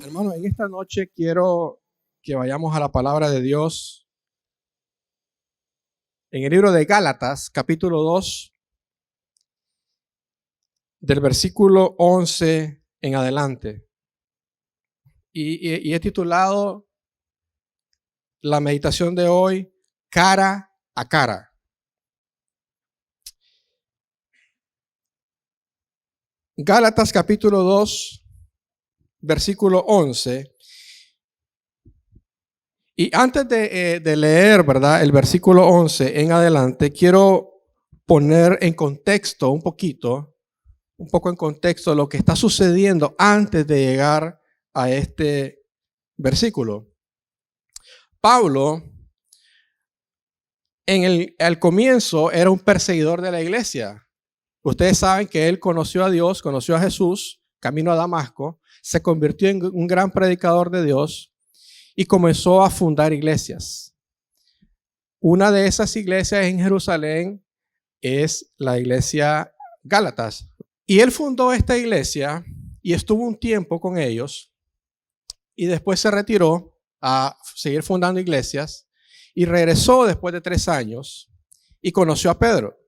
Hermano, en esta noche quiero que vayamos a la palabra de Dios en el libro de Gálatas, capítulo 2, del versículo 11 en adelante. Y he titulado la meditación de hoy, Cara a Cara. Gálatas capítulo 2, versículo 11. Y antes de leer, ¿verdad?, el versículo 11 en adelante, quiero poner en contexto un poco en contexto lo que está sucediendo antes de llegar a este versículo. Pablo, al comienzo, era un perseguidor de la iglesia. Ustedes saben que él conoció a Dios, conoció a Jesús, camino a Damasco, se convirtió en un gran predicador de Dios y comenzó a fundar iglesias. Una de esas iglesias en Jerusalén es la iglesia Gálatas. Y él fundó esta iglesia y estuvo un tiempo con ellos y después se retiró a seguir fundando iglesias y regresó después de 3 años y conoció a Pedro.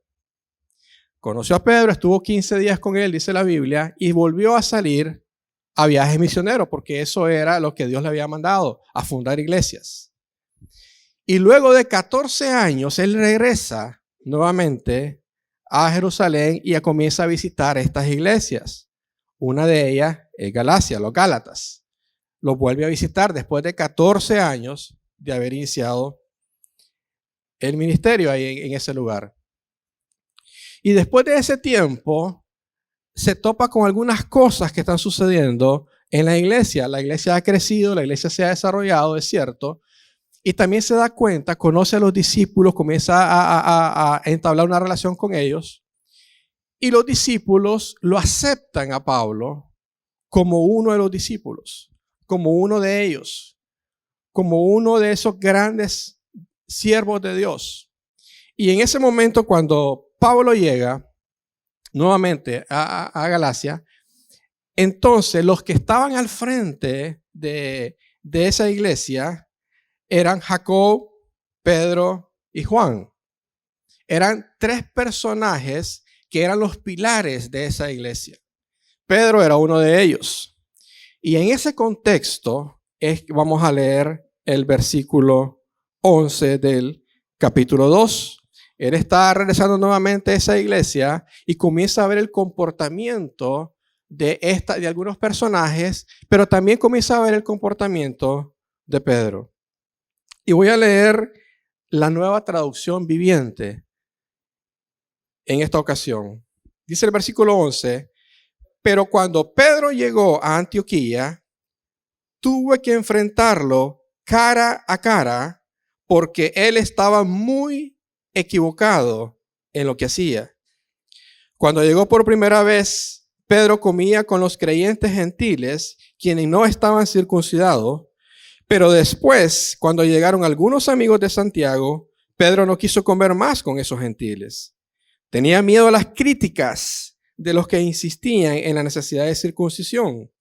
Estuvo 15 días con él, dice la Biblia, y volvió a salir a viajes misioneros, porque eso era lo que Dios le había mandado, a fundar iglesias. Y luego de 14 años, él regresa nuevamente a Jerusalén y comienza a visitar estas iglesias. Una de ellas es Galacia, los Gálatas. Los vuelve a visitar después de 14 años de haber iniciado el ministerio ahí en ese lugar. Y después de ese tiempo, se topa con algunas cosas que están sucediendo en la iglesia. La iglesia ha crecido, la iglesia se ha desarrollado, es cierto. Y también se da cuenta, conoce a los discípulos, comienza a entablar una relación con ellos. Y los discípulos lo aceptan a Pablo como uno de los discípulos, como uno de ellos, como uno de esos grandes siervos de Dios. Y en ese momento, cuando Pablo llega nuevamente a Galacia, entonces los que estaban al frente de esa iglesia eran Jacob, Pedro y Juan. Eran 3 personajes que eran los pilares de esa iglesia. Pedro era uno de ellos. Y en ese contexto vamos a leer el versículo 11 del capítulo 2. Él está regresando nuevamente a esa iglesia y comienza a ver el comportamiento de algunos personajes, pero también comienza a ver el comportamiento de Pedro. Y voy a leer la Nueva Traducción Viviente en esta ocasión. Dice el versículo 11, pero cuando Pedro llegó a Antioquía, tuve que enfrentarlo cara a cara porque él estaba muy equivocado en lo que hacía. Cuando llegó por primera vez, Pedro comía con los creyentes gentiles, quienes no estaban circuncidados, pero después, cuando llegaron algunos amigos de Santiago, Pedro no quiso comer más con esos gentiles. Tenía miedo a las críticas de los que insistían en la necesidad de circuncisión.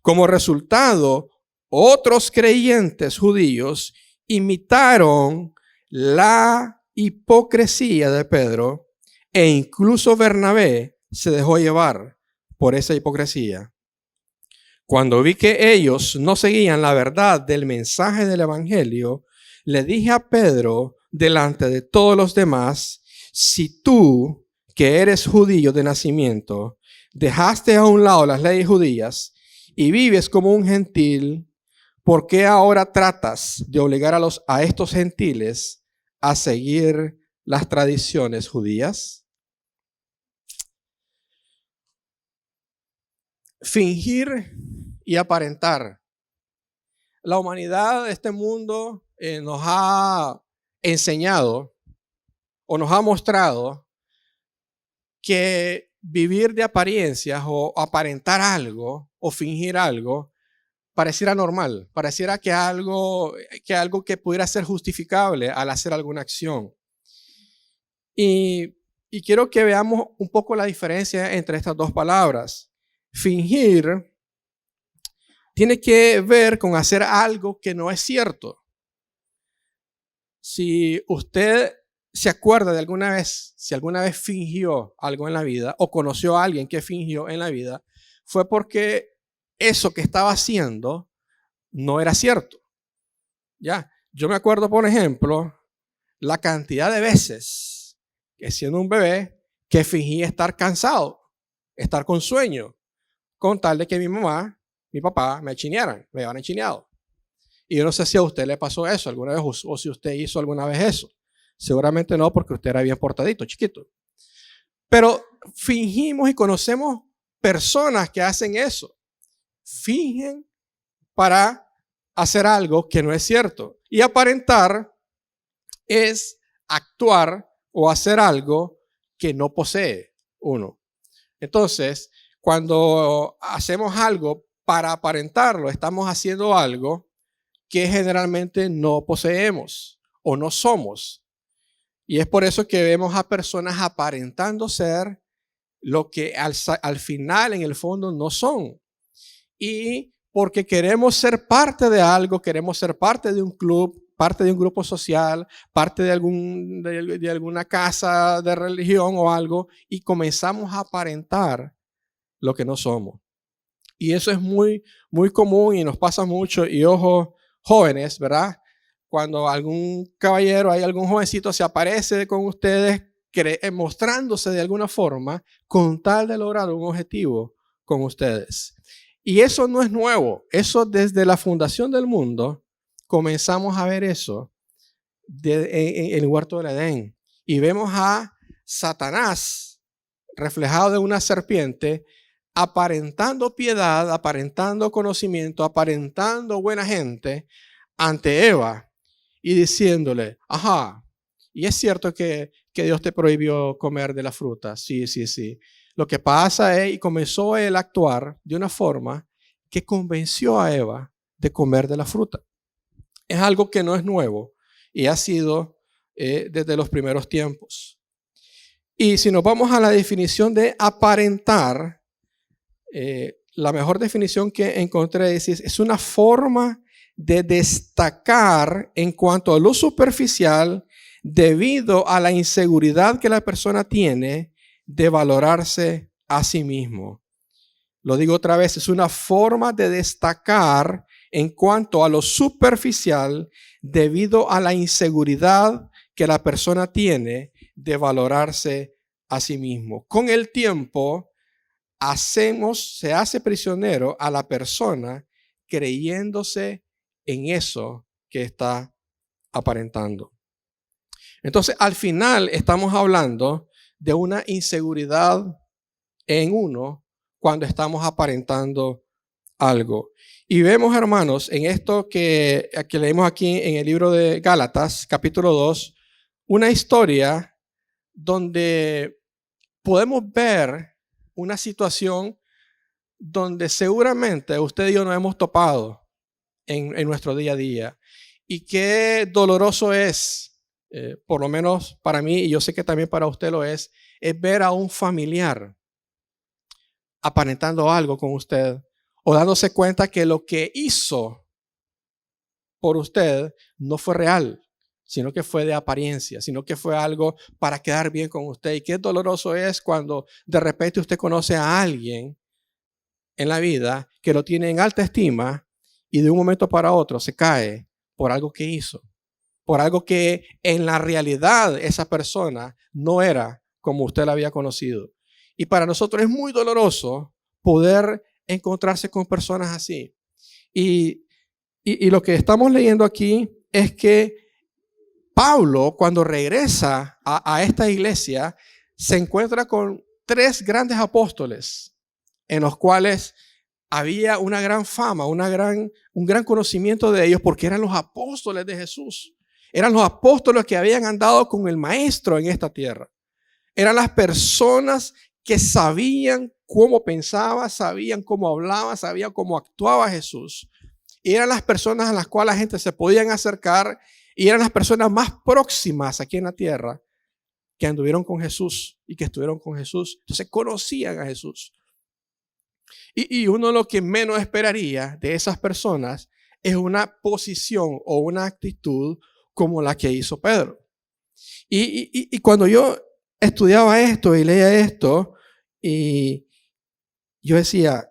Como resultado, otros creyentes judíos imitaron la hipocresía de Pedro e incluso Bernabé se dejó llevar por esa hipocresía. Cuando vi que ellos no seguían la verdad del mensaje del evangelio, le dije a Pedro delante de todos los demás, si tú, que eres judío de nacimiento, dejaste a un lado las leyes judías y vives como un gentil, ¿por qué ahora tratas de obligar a estos gentiles a seguir las tradiciones judías? Fingir y aparentar. La humanidad de este mundo nos ha enseñado o nos ha mostrado que vivir de apariencias o aparentar algo o fingir algo pareciera normal, pareciera que algo que pudiera ser justificable al hacer alguna acción. Y Y quiero que veamos un poco la diferencia entre estas dos palabras. Fingir tiene que ver con hacer algo que no es cierto. Si usted se acuerda de alguna vez, si alguna vez fingió algo en la vida o conoció a alguien que fingió en la vida, fue porque eso que estaba haciendo no era cierto. Ya, yo me acuerdo, por ejemplo, la cantidad de veces que siendo un bebé que fingí estar cansado, estar con sueño, con tal de que mi mamá, mi papá me chinearan, me llevaran chineado. Y yo no sé si a usted le pasó eso alguna vez o si usted hizo alguna vez eso. Seguramente no, porque usted era bien portadito, chiquito. Pero fingimos y conocemos personas que hacen eso. Fingen para hacer algo que no es cierto. Y aparentar es actuar o hacer algo que no posee uno. Entonces, cuando hacemos algo para aparentarlo, estamos haciendo algo que generalmente no poseemos o no somos. Y es por eso que vemos a personas aparentando ser lo que al final, en el fondo, no son. Y porque queremos ser parte de algo, queremos ser parte de un club, parte de un grupo social, parte de alguna casa de religión o algo, y comenzamos a aparentar lo que no somos. Y eso es muy, muy común y nos pasa mucho. Y ojo, jóvenes, ¿verdad? Cuando algún caballero, hay algún jovencito se aparece con ustedes mostrándose de alguna forma con tal de lograr un objetivo con ustedes. Y eso no es nuevo. Eso desde la fundación del mundo comenzamos a ver eso en el huerto del Edén. Y vemos a Satanás reflejado de una serpiente aparentando piedad, aparentando conocimiento, aparentando buena gente ante Eva y diciéndole, ajá, y es cierto que Dios te prohibió comer de la fruta. Sí, sí, sí. Lo que pasa es, y comenzó él a actuar de una forma que convenció a Eva de comer de la fruta. Es algo que no es nuevo y ha sido desde los primeros tiempos. Y si nos vamos a la definición de aparentar, la mejor definición que encontré es una forma de destacar en cuanto a lo superficial debido a la inseguridad que la persona tiene de valorarse a sí mismo. Lo digo otra vez, es una forma de destacar en cuanto a lo superficial debido a la inseguridad que la persona tiene de valorarse a sí mismo. Con el tiempo, se hace prisionero a la persona creyéndose en eso que está aparentando. Entonces, al final estamos hablando de una inseguridad en uno cuando estamos aparentando algo. Y vemos, hermanos, en esto que leemos aquí en el libro de Gálatas, capítulo 2, una historia donde podemos ver una situación donde seguramente usted y yo nos hemos topado en nuestro día a día. Y qué doloroso es, por lo menos para mí, y yo sé que también para usted lo es ver a un familiar aparentando algo con usted o dándose cuenta que lo que hizo por usted no fue real, sino que fue de apariencia, sino que fue algo para quedar bien con usted. Y qué doloroso es cuando de repente usted conoce a alguien en la vida que lo tiene en alta estima y de un momento para otro se cae por algo que hizo, por algo que en la realidad esa persona no era como usted la había conocido. Y para nosotros es muy doloroso poder encontrarse con personas así. Y lo que estamos leyendo aquí es que Pablo, cuando regresa a esta iglesia, se encuentra con 3 grandes apóstoles en los cuales había una gran fama, un gran conocimiento de ellos porque eran los apóstoles de Jesús. Eran los apóstoles que habían andado con el maestro en esta tierra. Eran las personas que sabían cómo pensaba, sabían cómo hablaba, sabían cómo actuaba Jesús. Y eran las personas a las cuales la gente se podían acercar y eran las personas más próximas aquí en la tierra que anduvieron con Jesús y que estuvieron con Jesús. Entonces conocían a Jesús. Y uno lo que menos esperaría de esas personas es una posición o una actitud como la que hizo Pedro. Y cuando yo estudiaba esto y leía esto, y yo decía,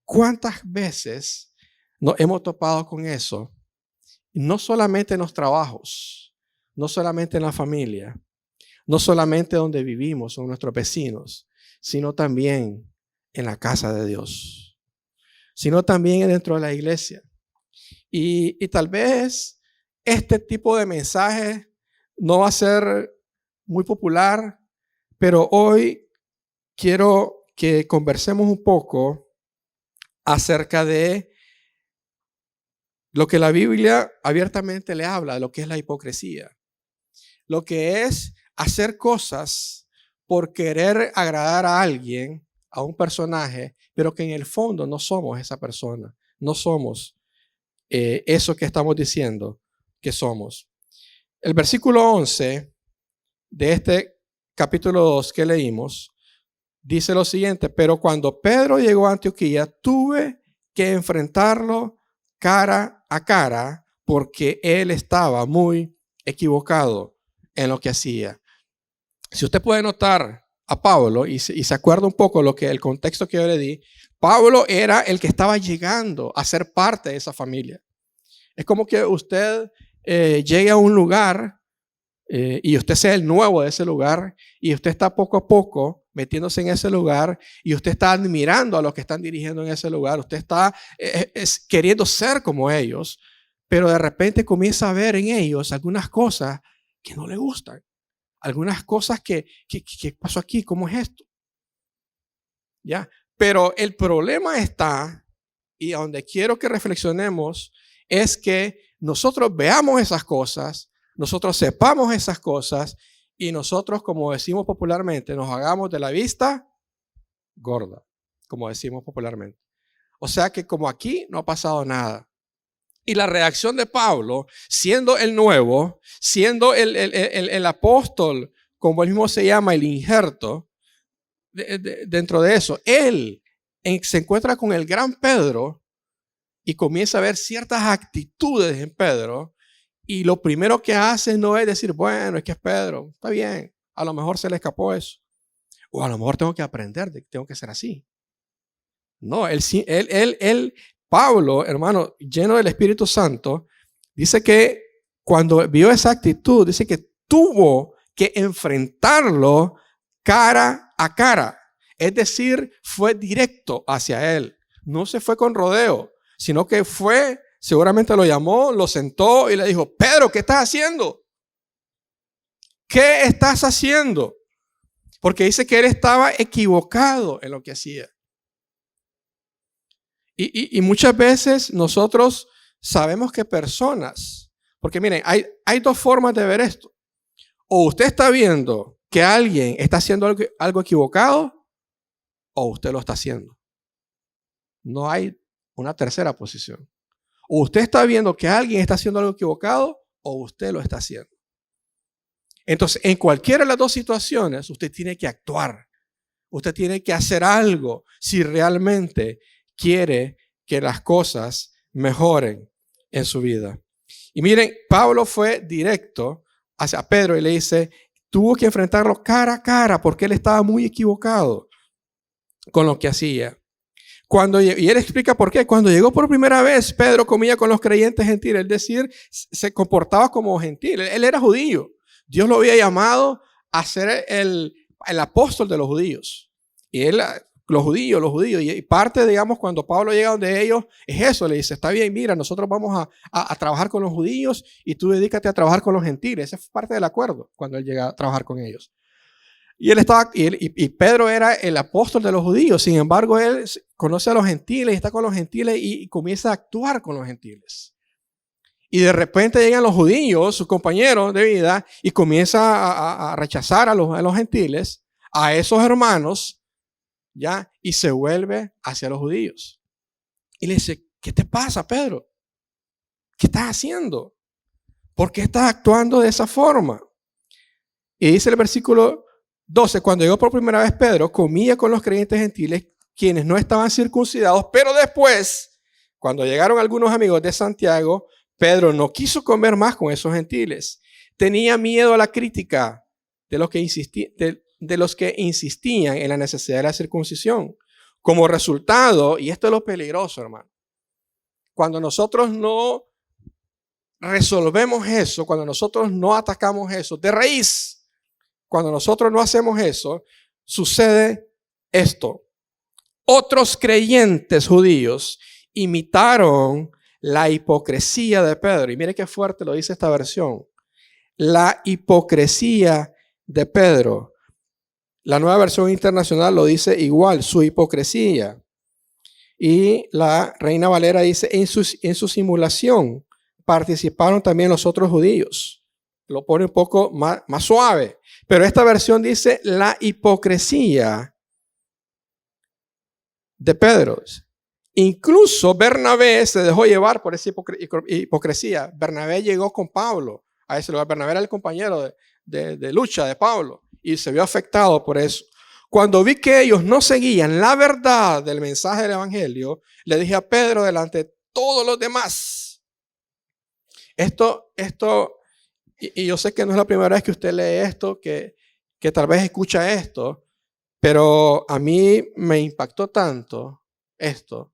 ¿cuántas veces nos hemos topado con eso? No solamente en los trabajos, no solamente en la familia, no solamente donde vivimos o nuestros vecinos, sino también en la casa de Dios, sino también dentro de la iglesia. Y tal vez este tipo de mensaje no va a ser muy popular, pero hoy quiero que conversemos un poco acerca de lo que la Biblia abiertamente le habla, de lo que es la hipocresía, lo que es hacer cosas por querer agradar a alguien, a un personaje, pero que en el fondo no somos esa persona, no somos eso que estamos diciendo que somos. El versículo 11 de este capítulo 2 que leímos dice lo siguiente: pero cuando Pedro llegó a Antioquía, tuve que enfrentarlo cara a cara porque él estaba muy equivocado en lo que hacía. Si usted puede notar a Pablo y se acuerda un poco el contexto que yo le di, Pablo era el que estaba llegando a ser parte de esa familia. Es como que usted llegue a un lugar y usted sea el nuevo de ese lugar y usted está poco a poco metiéndose en ese lugar y usted está admirando a los que están dirigiendo en ese lugar. Usted está queriendo ser como ellos, pero de repente comienza a ver en ellos algunas cosas que no le gustan. Algunas cosas que pasó aquí, ¿cómo es esto? ¿Ya? Pero el problema está, y a donde quiero que reflexionemos, es que nosotros veamos esas cosas, nosotros sepamos esas cosas, y nosotros, como decimos popularmente, nos hagamos de la vista gorda, como decimos popularmente. O sea que como aquí no ha pasado nada. Y la reacción de Pablo, siendo el nuevo, siendo el apóstol, como él mismo se llama, el injerto, dentro de eso, él se encuentra con el gran Pedro y comienza a ver ciertas actitudes en Pedro. Y lo primero que hace no es decir, bueno, es que es Pedro, está bien, a lo mejor se le escapó eso. O a lo mejor tengo que aprender, tengo que ser así. No, Pablo, hermano, lleno del Espíritu Santo, dice que cuando vio esa actitud, dice que tuvo que enfrentarlo cara a cara. Es decir, fue directo hacia él. No se fue con rodeo, sino que fue, seguramente lo llamó, lo sentó y le dijo, Pedro, ¿qué estás haciendo? ¿Qué estás haciendo? Porque dice que él estaba equivocado en lo que hacía. Y muchas veces nosotros sabemos que personas, porque miren, hay dos formas de ver esto. O usted está viendo que alguien está haciendo algo equivocado, o usted lo está haciendo. No hay una tercera posición. O usted está viendo que alguien está haciendo algo equivocado, o usted lo está haciendo. Entonces, en cualquiera de las dos situaciones, usted tiene que actuar. Usted tiene que hacer algo si realmente quiere que las cosas mejoren en su vida. Y miren, Pablo fue directo hacia Pedro y le dice, tuvo que enfrentarlo cara a cara porque él estaba muy equivocado con lo que hacía. Y él explica por qué. Cuando llegó por primera vez, Pedro comía con los creyentes gentiles, es decir, se comportaba como gentil. Él era judío. Dios lo había llamado a ser el apóstol de los judíos. Y él, los judíos. Y parte, digamos, cuando Pablo llega donde ellos, es eso. Le dice, está bien, mira, nosotros vamos a trabajar con los judíos y tú dedícate a trabajar con los gentiles. Ese fue parte del acuerdo cuando él llega a trabajar con ellos. Y Pedro era el apóstol de los judíos. Sin embargo, él conoce a los gentiles y está con los gentiles y comienza a actuar con los gentiles. Y de repente llegan los judíos, sus compañeros de vida, y comienza a rechazar a los gentiles, a esos hermanos, ¿ya? Y se vuelve hacia los judíos. Y le dice, ¿qué te pasa, Pedro? ¿Qué estás haciendo? ¿Por qué estás actuando de esa forma? Y dice el versículo 12, cuando llegó por primera vez Pedro, comía con los creyentes gentiles, quienes no estaban circuncidados, pero después, cuando llegaron algunos amigos de Santiago, Pedro no quiso comer más con esos gentiles. Tenía miedo a la crítica de los que insistían en la necesidad de la circuncisión. Como resultado, y esto es lo peligroso, hermano, cuando nosotros no resolvemos eso, cuando nosotros no atacamos eso de raíz, cuando nosotros no hacemos eso, sucede esto. Otros creyentes judíos imitaron la hipocresía de Pedro. Y mire qué fuerte lo dice esta versión. La hipocresía de Pedro. La Nueva Versión Internacional lo dice igual, su hipocresía. Y la Reina Valera dice, en su simulación participaron también los otros judíos. Lo pone un poco más suave. Pero esta versión dice la hipocresía de Pedro. Incluso Bernabé se dejó llevar por esa hipocresía. Bernabé llegó con Pablo a ese lugar. Bernabé era el compañero de lucha de Pablo y se vio afectado por eso. Cuando vi que ellos no seguían la verdad del mensaje del evangelio, le dije a Pedro delante de todos los demás. Y yo sé que no es la primera vez que usted lee esto, que tal vez escucha esto, pero a mí me impactó tanto esto,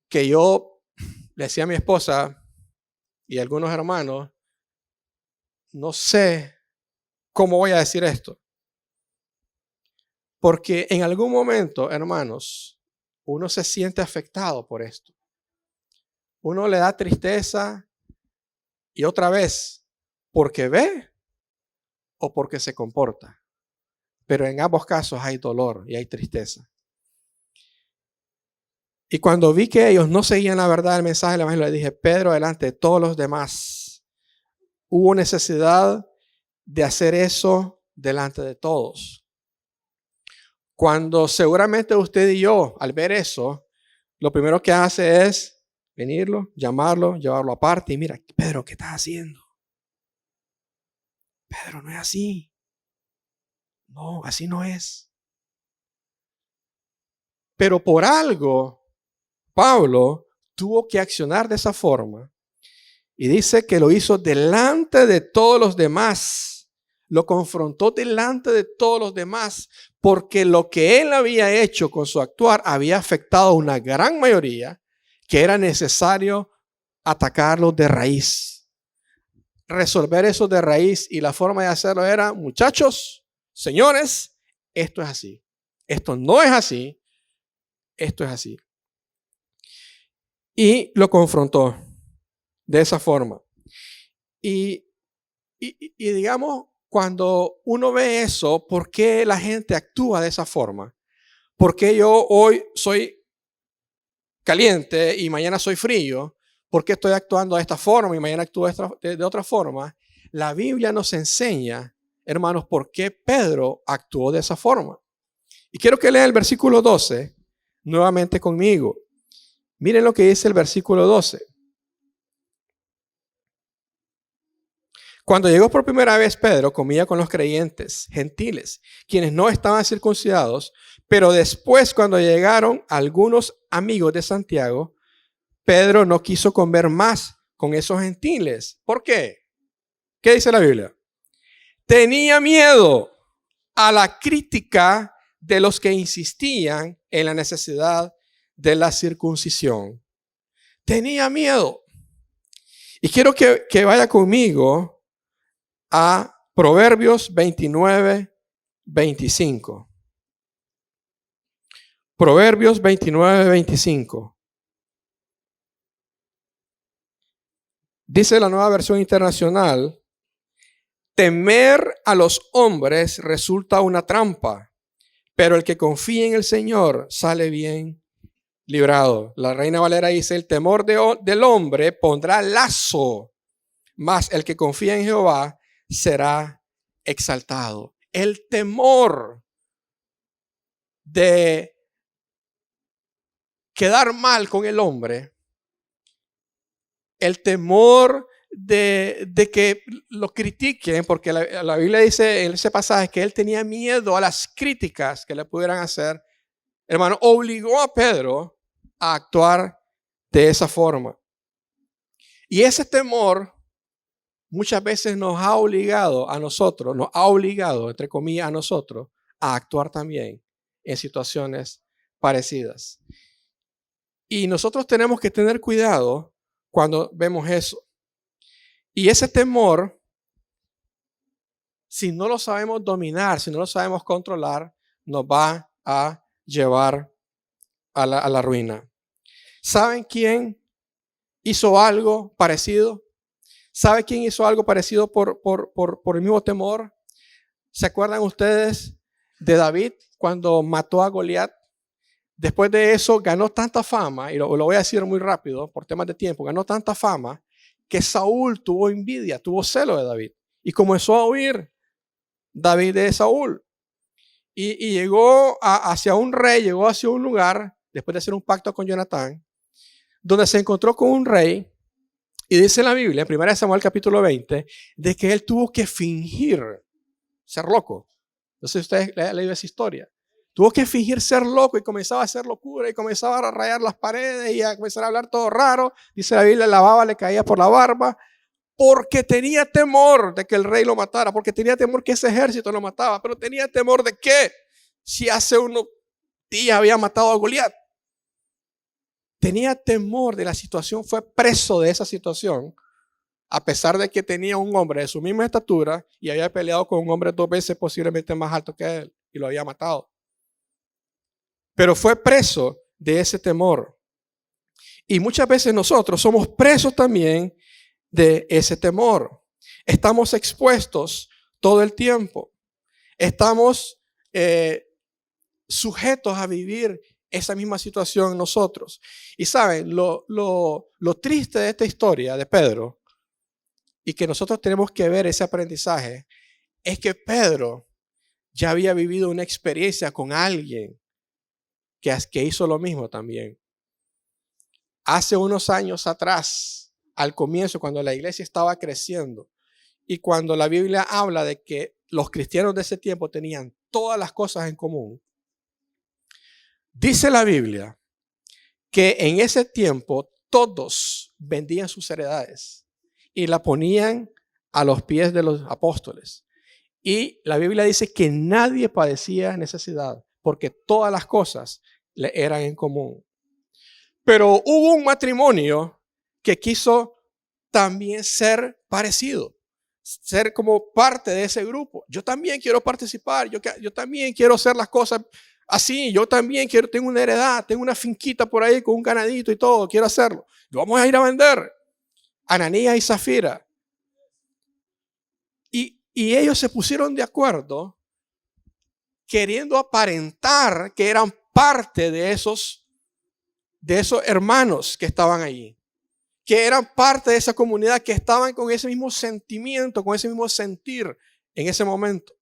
que yo le decía a mi esposa y a algunos hermanos, no sé cómo voy a decir esto. Porque en algún momento, hermanos, uno se siente afectado por esto. Uno le da tristeza y otra vez, porque ve o porque se comporta. Pero en ambos casos hay dolor y hay tristeza. Y cuando vi que ellos no seguían la verdad del mensaje del evangelio, le dije, Pedro, delante de todos los demás, hubo necesidad de hacer eso delante de todos. Cuando seguramente usted y yo, al ver eso, lo primero que hace es venirlo, llamarlo, llevarlo aparte y mira, Pedro, ¿qué estás haciendo? Pedro, no es así. No, así no es. Pero por algo, Pablo tuvo que accionar de esa forma y dice que lo hizo delante de todos los demás. Lo confrontó delante de todos los demás porque lo que él había hecho con su actuar había afectado a una gran mayoría que era necesario atacarlo de raíz. Resolver eso de raíz y la forma de hacerlo era, muchachos, señores, esto es así. Esto no es así. Esto es así. Y lo confrontó de esa forma. Y digamos, cuando uno ve eso, ¿por qué la gente actúa de esa forma? ¿Por qué yo hoy soy caliente y mañana soy frío? ¿Por qué estoy actuando de esta forma y mañana actúo de otra forma? La Biblia nos enseña, hermanos, por qué Pedro actuó de esa forma. Y quiero que lean el versículo 12 nuevamente conmigo. Miren lo que dice el versículo 12. Cuando llegó por primera vez Pedro, comía con los creyentes gentiles, quienes no estaban circuncidados, pero después cuando llegaron algunos amigos de Santiago, Pedro no quiso comer más con esos gentiles. ¿Por qué? ¿Qué dice la Biblia? Tenía miedo a la crítica de los que insistían en la necesidad de la circuncisión. Tenía miedo. Y quiero que vaya conmigo a Proverbios 29, 25. Proverbios 29, 25. Dice la Nueva Versión Internacional, temer a los hombres resulta una trampa, pero el que confía en el Señor sale bien librado. La Reina Valera dice, el temor del hombre pondrá lazo, mas el que confía en Jehová será exaltado. El temor de quedar mal con el hombre, el temor de que lo critiquen, porque la Biblia dice en ese pasaje que él tenía miedo a las críticas que le pudieran hacer, hermano, obligó a Pedro a actuar de esa forma. Y ese temor muchas veces nos ha obligado a nosotros, entre comillas, a nosotros, a actuar también en situaciones parecidas. Y nosotros tenemos que tener cuidado cuando vemos eso. Y ese temor, si no lo sabemos dominar, si no lo sabemos controlar, nos va a llevar a la ruina. ¿Saben quién hizo algo parecido? ¿Sabe quién hizo algo parecido por el mismo temor? ¿Se acuerdan ustedes de David cuando mató a Goliat? Después de eso ganó tanta fama, y lo voy a decir muy rápido por temas de tiempo, ganó tanta fama que Saúl tuvo envidia, tuvo celo de David y comenzó a huir David de Saúl. Y llegó hacia un rey, llegó hacia un lugar, después de hacer un pacto con Jonatán, donde se encontró con un rey. Y dice en la Biblia, en 1 Samuel capítulo 20, de que él tuvo que fingir ser loco. No sé si ustedes han leído esa historia. Tuvo que fingir ser loco y comenzaba a hacer locura y comenzaba a rayar las paredes y a comenzar a hablar todo raro. Dice la Biblia, la baba le caía por la barba porque tenía temor de que el rey lo matara, porque tenía temor que ese ejército lo mataba, pero tenía temor de que si hace unos días había matado a Goliat. Tenía temor de la situación, fue preso de esa situación, a pesar de que tenía un hombre de su misma estatura y había peleado con un hombre 2 veces posiblemente más alto que él y lo había matado. Pero fue preso de ese temor. Y muchas veces nosotros somos presos también de ese temor. Estamos expuestos todo el tiempo. Estamos sujetos a vivir esa misma situación nosotros. Y saben, lo triste de esta historia de Pedro, y que nosotros tenemos que ver ese aprendizaje, es que Pedro ya había vivido una experiencia con alguien que hizo lo mismo también. Hace unos años atrás, al comienzo, cuando la iglesia estaba creciendo, y cuando la Biblia habla de que los cristianos de ese tiempo tenían todas las cosas en común, dice la Biblia que en ese tiempo todos vendían sus heredades y la ponían a los pies de los apóstoles. Y la Biblia dice que nadie padecía necesidad porque todas las cosas le eran en común. Pero hubo un matrimonio que quiso también ser parecido, ser como parte de ese grupo. Yo también quiero participar, yo también quiero hacer las cosas así, yo también tengo una heredad, tengo una finquita por ahí con un ganadito y todo, quiero hacerlo. Vamos a ir a vender. Ananías y Zafira. Y ellos se pusieron de acuerdo queriendo aparentar que eran parte de esos hermanos que estaban allí, que eran parte de esa comunidad, que estaban con ese mismo sentimiento, con ese mismo sentir en ese momento.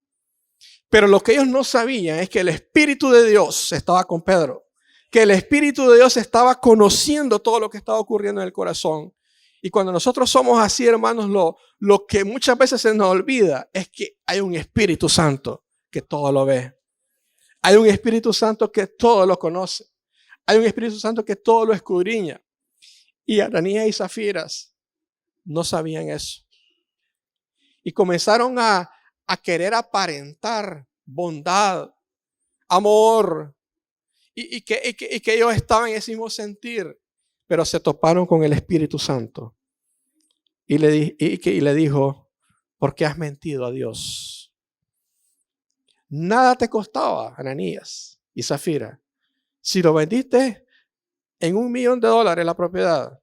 Pero lo que ellos no sabían es que el Espíritu de Dios estaba con Pedro, que el Espíritu de Dios estaba conociendo todo lo que estaba ocurriendo en el corazón. Y cuando nosotros somos así, hermanos, lo que muchas veces se nos olvida es que hay un Espíritu Santo que todo lo ve. Hay un Espíritu Santo que todo lo conoce. Hay un Espíritu Santo que todo lo escudriña. Y Ananías y Zafiras no sabían eso. Y comenzaron a querer aparentar bondad, amor, y que ellos estaban en ese mismo sentir, pero se toparon con el Espíritu Santo. Y le dijo, ¿por qué has mentido a Dios? Nada te costaba, Ananías y Zafira. Si lo vendiste en $1,000,000 la propiedad,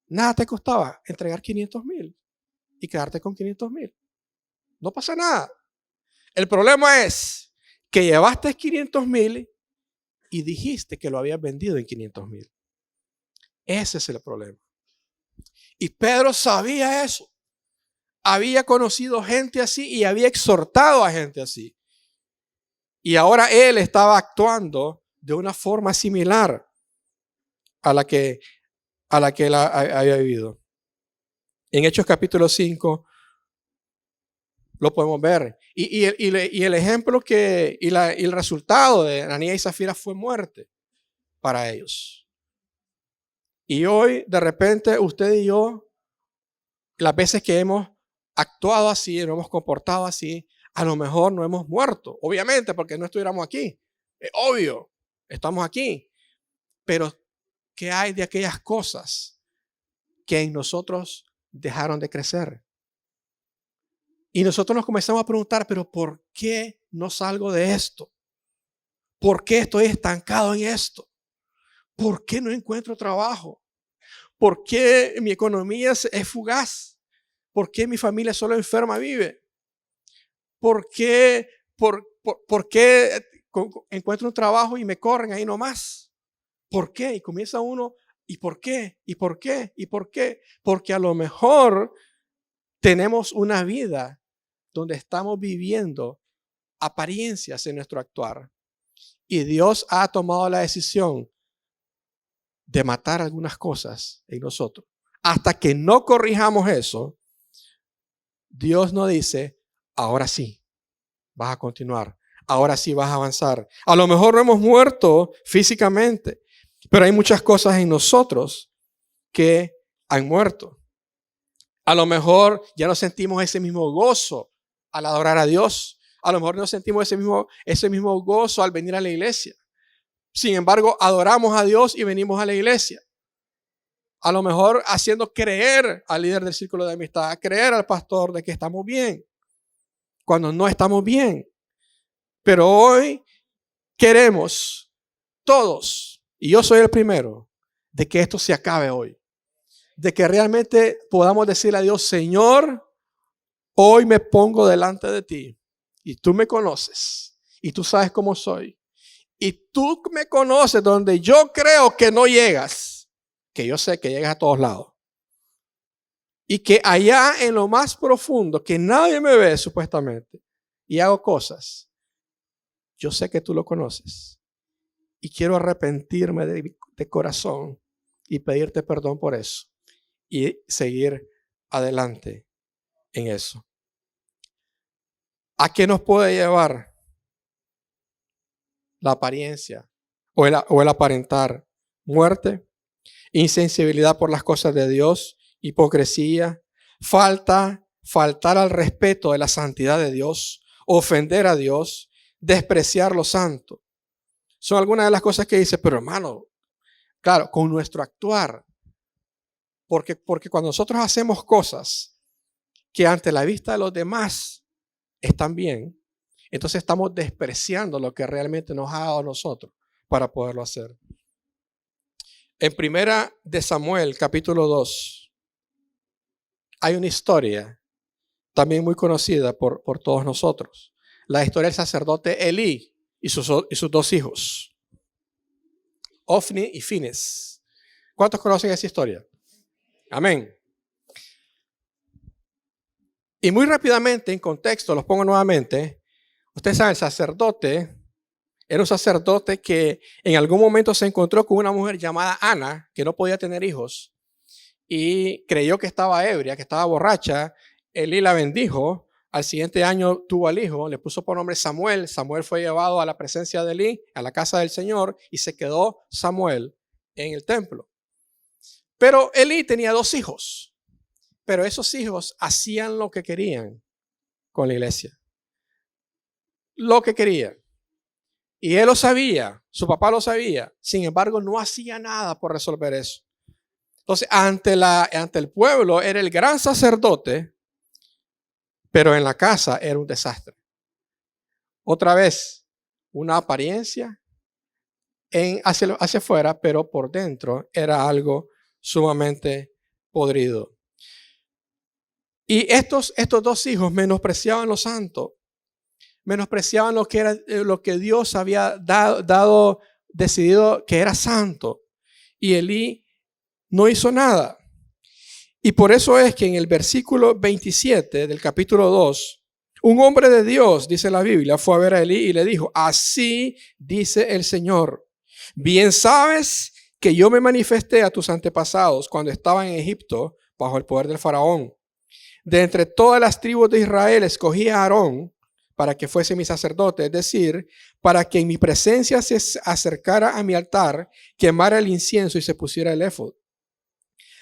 nada te costaba entregar 500,000 y quedarte con 500,000. No pasa nada. El problema es que llevaste 500,000 y dijiste que lo habías vendido en 500,000. Ese es el problema. Y Pedro sabía eso. Había conocido gente así y había exhortado a gente así. Y ahora él estaba actuando de una forma similar a la que él había vivido. En Hechos capítulo 5 lo podemos ver. Y el ejemplo y el resultado de Ananías y Zafira fue muerte para ellos. Y hoy, de repente, usted y yo, las veces que hemos actuado así, nos hemos comportado así, a lo mejor no hemos muerto. Obviamente, porque no estuviéramos aquí. Es obvio, estamos aquí. Pero, ¿qué hay de aquellas cosas que en nosotros dejaron de crecer? Y nosotros nos comenzamos a preguntar, pero ¿por qué no salgo de esto? ¿Por qué estoy estancado en esto? ¿Por qué no encuentro trabajo? ¿Por qué mi economía es fugaz? ¿Por qué mi familia solo enferma vive? ¿Por qué encuentro un trabajo y me corren ahí nomás? ¿Por qué? Y comienza uno, ¿y por qué? ¿Y por qué? ¿Y por qué? Porque a lo mejor tenemos una vida donde estamos viviendo apariencias en nuestro actuar. Y Dios ha tomado la decisión de matar algunas cosas en nosotros. Hasta que no corrijamos eso, Dios nos dice, ahora sí, vas a continuar. Ahora sí vas a avanzar. A lo mejor no hemos muerto físicamente, pero hay muchas cosas en nosotros que han muerto. A lo mejor ya no sentimos ese mismo gozo al adorar a Dios. A lo mejor no sentimos ese mismo gozo al venir a la iglesia. Sin embargo, adoramos a Dios y venimos a la iglesia. A lo mejor haciendo creer al líder del círculo de amistad, creer al pastor de que estamos bien, cuando no estamos bien. Pero hoy queremos todos, y yo soy el primero, de que esto se acabe hoy. De que realmente podamos decirle a Dios, Señor, hoy me pongo delante de ti y tú me conoces y tú sabes cómo soy. Y tú me conoces donde yo creo que no llegas, que yo sé que llegas a todos lados. Y que allá en lo más profundo, que nadie me ve supuestamente, y hago cosas, yo sé que tú lo conoces. Y quiero arrepentirme de corazón y pedirte perdón por eso. Y seguir adelante en eso. ¿A qué nos puede llevar la apariencia o el aparentar? Muerte, insensibilidad por las cosas de Dios, hipocresía, faltar al respeto de la santidad de Dios, ofender a Dios, despreciar lo santo. Son algunas de las cosas que dice, pero hermano, claro, con nuestro actuar, porque cuando nosotros hacemos cosas que ante la vista de los demás están bien, entonces estamos despreciando lo que realmente nos ha dado a nosotros para poderlo hacer. En Primera de Samuel, capítulo 2, hay una historia también muy conocida por todos nosotros. La historia del sacerdote Elí y sus dos hijos, Ofni y Fines. ¿Cuántos conocen esa historia? Amén. Y muy rápidamente, en contexto, los pongo nuevamente. Ustedes saben, el sacerdote era un sacerdote que en algún momento se encontró con una mujer llamada Ana, que no podía tener hijos, y creyó que estaba ebria, que estaba borracha. Elí la bendijo. Al siguiente año tuvo al hijo, le puso por nombre Samuel. Samuel fue llevado a la presencia de Elí, a la casa del Señor, y se quedó Samuel en el templo. Pero Elí tenía 2 hijos, pero esos hijos hacían lo que querían con la iglesia. Lo que querían. Y él lo sabía, su papá lo sabía. Sin embargo, no hacía nada por resolver eso. Entonces, ante el pueblo era el gran sacerdote, pero en la casa era un desastre. Otra vez, una apariencia hacia afuera, pero por dentro era algo sumamente podrido. Y estos 2 hijos menospreciaban lo santo, menospreciaban lo que Dios había decidido que era santo. Y Elí no hizo nada. Y por eso es que en el versículo 27 del capítulo 2, un hombre de Dios, dice la Biblia, fue a ver a Elí y le dijo, así dice el Señor, bien sabes que yo me manifesté a tus antepasados cuando estaban en Egipto bajo el poder del faraón. De entre todas las tribus de Israel escogí a Aarón para que fuese mi sacerdote, es decir, para que en mi presencia se acercara a mi altar, quemara el incienso y se pusiera el éfod.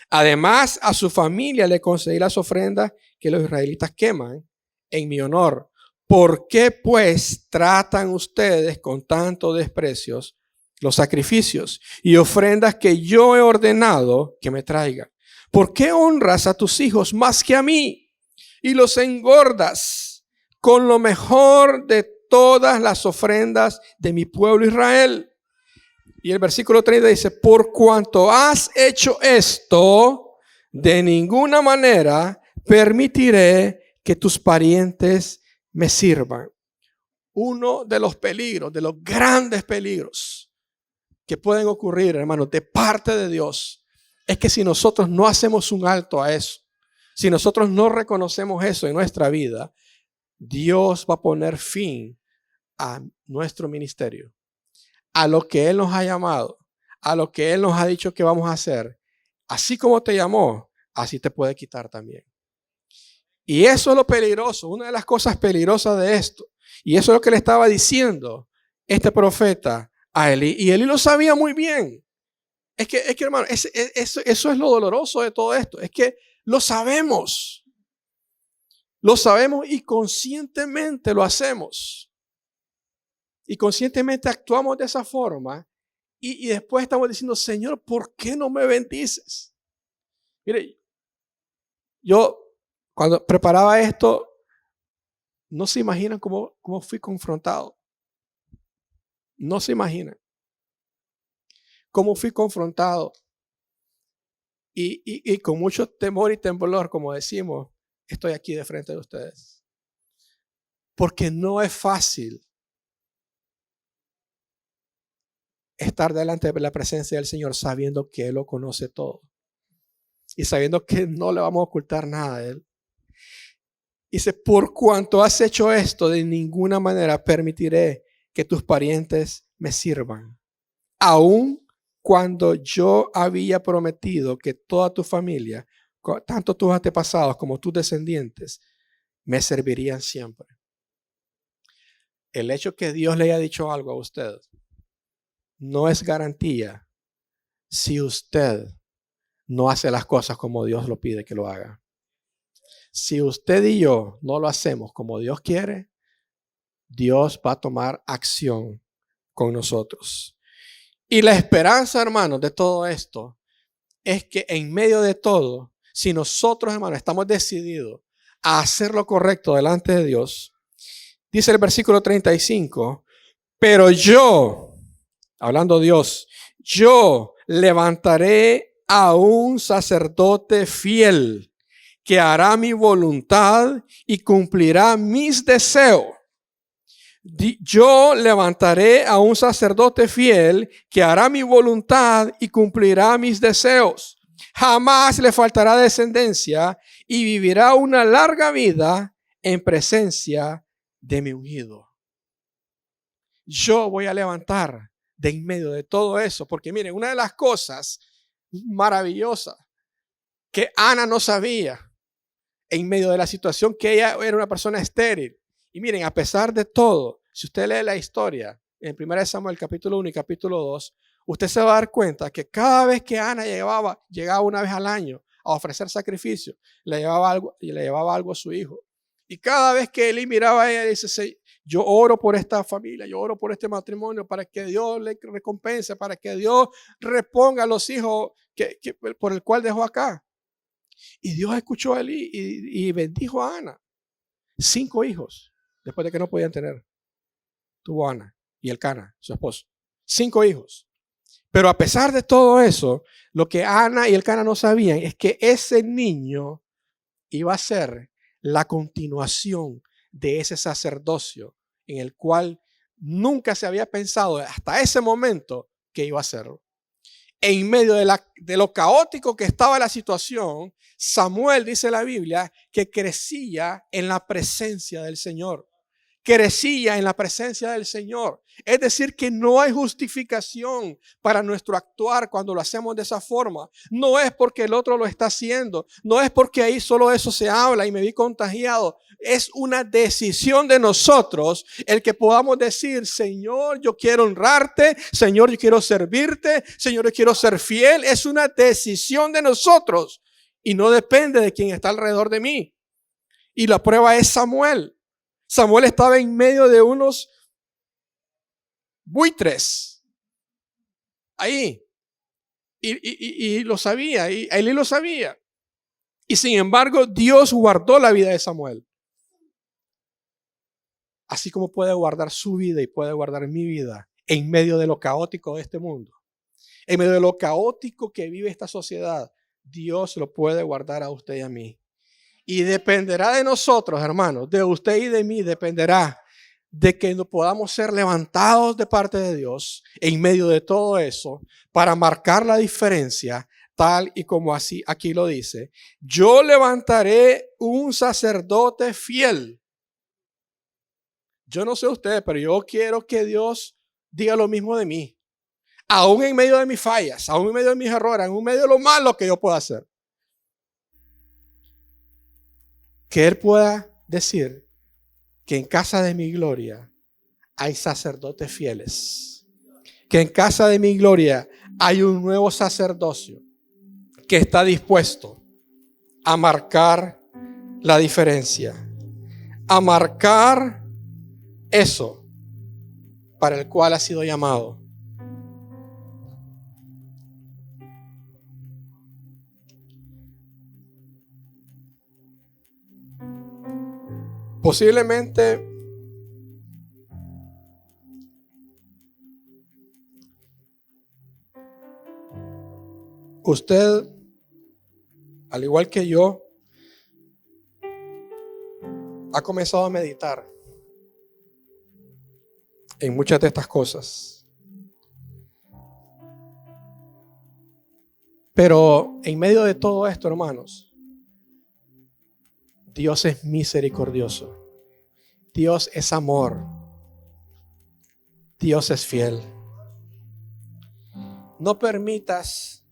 Además, a su familia le concedí las ofrendas que los israelitas queman en mi honor. ¿Por qué pues tratan ustedes con tanto desprecio los sacrificios y ofrendas que yo he ordenado que me traigan? ¿Por qué honras a tus hijos más que a mí y los engordas con lo mejor de todas las ofrendas de mi pueblo Israel? Y el versículo 30 dice, por cuanto has hecho esto, de ninguna manera permitiré que tus parientes me sirvan. Uno de los peligros, de los grandes peligros que pueden ocurrir, hermanos, de parte de Dios, es que si nosotros no hacemos un alto a eso, si nosotros no reconocemos eso en nuestra vida, Dios va a poner fin a nuestro ministerio, a lo que Él nos ha llamado, a lo que Él nos ha dicho que vamos a hacer. Así como te llamó, así te puede quitar también. Y eso es lo peligroso, una de las cosas peligrosas de esto. Y eso es lo que le estaba diciendo este profeta a Elí. Y Elí lo sabía muy bien. Es que hermano, eso es lo doloroso de todo esto. Es que lo sabemos. Lo sabemos y conscientemente lo hacemos. Y conscientemente actuamos de esa forma. Y después estamos diciendo, Señor, ¿por qué no me bendices? Mire, yo cuando preparaba esto, no se imaginan cómo fui confrontado. No se imaginan cómo fui confrontado. Y con mucho temor y temblor, como decimos, estoy aquí de frente de ustedes. Porque no es fácil estar delante de la presencia del Señor sabiendo que Él lo conoce todo. Y sabiendo que no le vamos a ocultar nada a Él. Dice, por cuanto has hecho esto, de ninguna manera permitiré que tus parientes me sirvan. Aun cuando yo había prometido que toda tu familia, tanto tus antepasados como tus descendientes, me servirían siempre. El hecho que Dios le haya dicho algo a usted no es garantía si usted no hace las cosas como Dios lo pide que lo haga. Si usted y yo no lo hacemos como Dios quiere, Dios va a tomar acción con nosotros. Y la esperanza, hermanos, de todo esto es que en medio de todo, si nosotros, hermanos, estamos decididos a hacer lo correcto delante de Dios, dice el versículo 35, pero yo, hablando Dios, yo levantaré a un sacerdote fiel que hará mi voluntad y cumplirá mis deseos. Yo levantaré a un sacerdote fiel que hará mi voluntad y cumplirá mis deseos. Jamás le faltará descendencia y vivirá una larga vida en presencia de mi ungido. Yo voy a levantar de en medio de todo eso, porque miren, una de las cosas maravillosas que Ana no sabía en medio de la situación, que ella era una persona estéril. Y miren, a pesar de todo, si usted lee la historia en 1 Samuel capítulo 1 y capítulo 2, usted se va a dar cuenta que cada vez que Ana llegaba una vez al año a ofrecer sacrificio, le llevaba algo a su hijo. Y cada vez que Elí miraba a ella, dice, yo oro por esta familia, yo oro por este matrimonio, para que Dios le recompense, para que Dios reponga a los hijos por el cual dejó acá. Y Dios escuchó a Elí y bendijo a Ana. 5 hijos, después de que no podían tener. Tuvo Ana y Elcana, su esposo. 5 hijos. Pero a pesar de todo eso, lo que Ana y Elcana no sabían es que ese niño iba a ser la continuación de ese sacerdocio en el cual nunca se había pensado hasta ese momento que iba a hacerlo. En medio de lo caótico que estaba la situación, Samuel, dice la Biblia, que crecía en la presencia del Señor. crecía en la presencia del Señor. Es decir, que no hay justificación para nuestro actuar cuando lo hacemos de esa forma. No es porque el otro lo está haciendo. No es porque ahí solo eso se habla y me vi contagiado. Es una decisión de nosotros el que podamos decir: Señor, yo quiero honrarte. Señor, yo quiero servirte. Señor, yo quiero ser fiel. Es una decisión de nosotros y no depende de quien está alrededor de mí. Y la prueba es Samuel. Samuel estaba en medio de unos buitres ahí y lo sabía, y Elí lo sabía, y sin embargo Dios guardó la vida de Samuel, así como puede guardar su vida y puede guardar mi vida en medio de lo caótico de este mundo, en medio de lo caótico que vive esta sociedad. Dios lo puede guardar a usted y a mí, y dependerá de nosotros, hermanos, de usted y de mí dependerá de que nos podamos ser levantados de parte de Dios en medio de todo eso para marcar la diferencia, tal y como así aquí lo dice: yo levantaré un sacerdote fiel. Yo no sé usted, pero yo quiero que Dios diga lo mismo de mí, aún en medio de mis fallas, aún en medio de mis errores, aún en medio de lo malo que yo pueda hacer. Que Él pueda decir que en casa de mi gloria hay sacerdotes fieles, que en casa de mi gloria hay un nuevo sacerdocio que está dispuesto a marcar la diferencia, a marcar eso para el cual ha sido llamado. Posiblemente usted, al igual que yo, ha comenzado a meditar en muchas de estas cosas. Pero en medio de todo esto, hermanos, Dios es misericordioso. Dios es amor. Dios es fiel. No permitas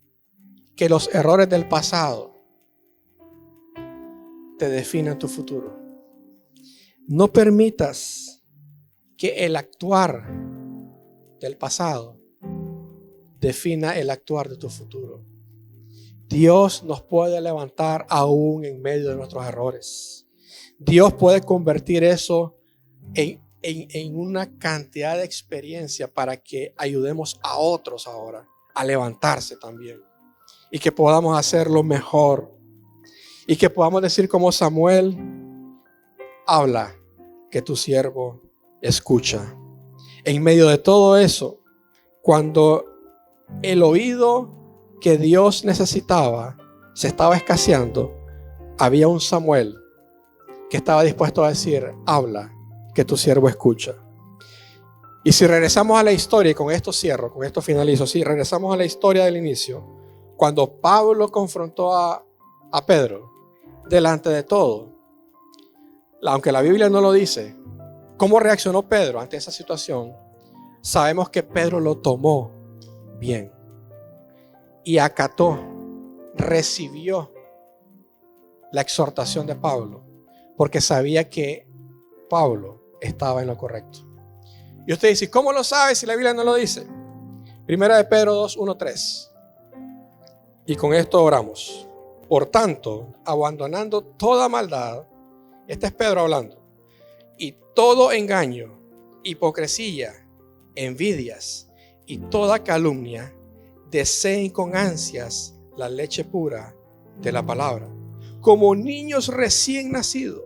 que los errores del pasado te definan tu futuro. No permitas que el actuar del pasado defina el actuar de tu futuro. Dios nos puede levantar aún en medio de nuestros errores. Dios puede convertir eso en una cantidad de experiencia para que ayudemos a otros ahora a levantarse también. Y que podamos hacerlo mejor. Y que podamos decir como Samuel: habla, que tu siervo escucha. En medio de todo eso, cuando el oído que Dios necesitaba se estaba escaseando, había un Samuel que estaba dispuesto a decir: habla, que tu siervo escucha. Y si regresamos a la historia, y con esto cierro, con esto finalizo, si regresamos a la historia del inicio, cuando Pablo confrontó a Pedro delante de todo, aunque la Biblia no lo dice, ¿cómo reaccionó Pedro ante esa situación? Sabemos que Pedro lo tomó bien y acató, recibió la exhortación de Pablo, porque sabía que Pablo estaba en lo correcto. Y usted dice: ¿cómo lo sabe si la Biblia no lo dice? Primera de Pedro 2, 1, 3. Y con esto oramos. Por tanto, abandonando toda maldad, este es Pedro hablando, y todo engaño, hipocresía, envidias y toda calumnia, deseen con ansias la leche pura de la palabra, como niños recién nacidos.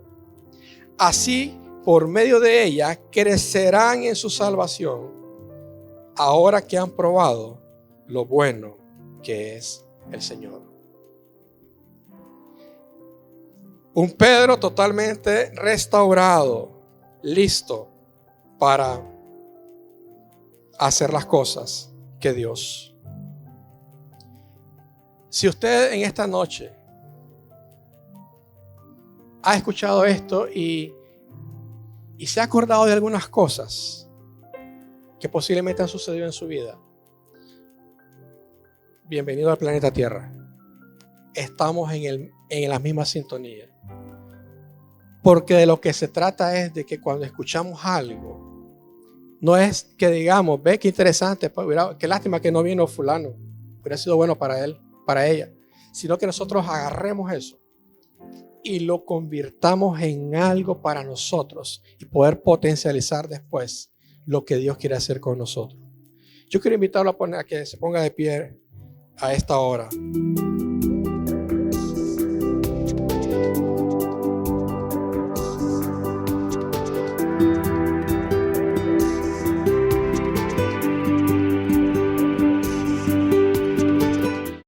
Así, por medio de ella, crecerán en su salvación, ahora que han probado lo bueno que es el Señor. Un Pedro totalmente restaurado, listo para hacer las cosas que Dios. Si usted en esta noche ha escuchado esto y y se ha acordado de algunas cosas que posiblemente han sucedido en su vida, bienvenido al planeta Tierra. Estamos en la misma sintonía. Porque de lo que se trata es de que cuando escuchamos algo, no es que digamos, ve qué interesante, pues, qué lástima que no vino fulano, hubiera sido bueno para él, para ella, sino que nosotros agarremos eso y lo convirtamos en algo para nosotros y poder potencializar después lo que Dios quiere hacer con nosotros. Yo quiero invitarlo a que se ponga de pie a esta hora.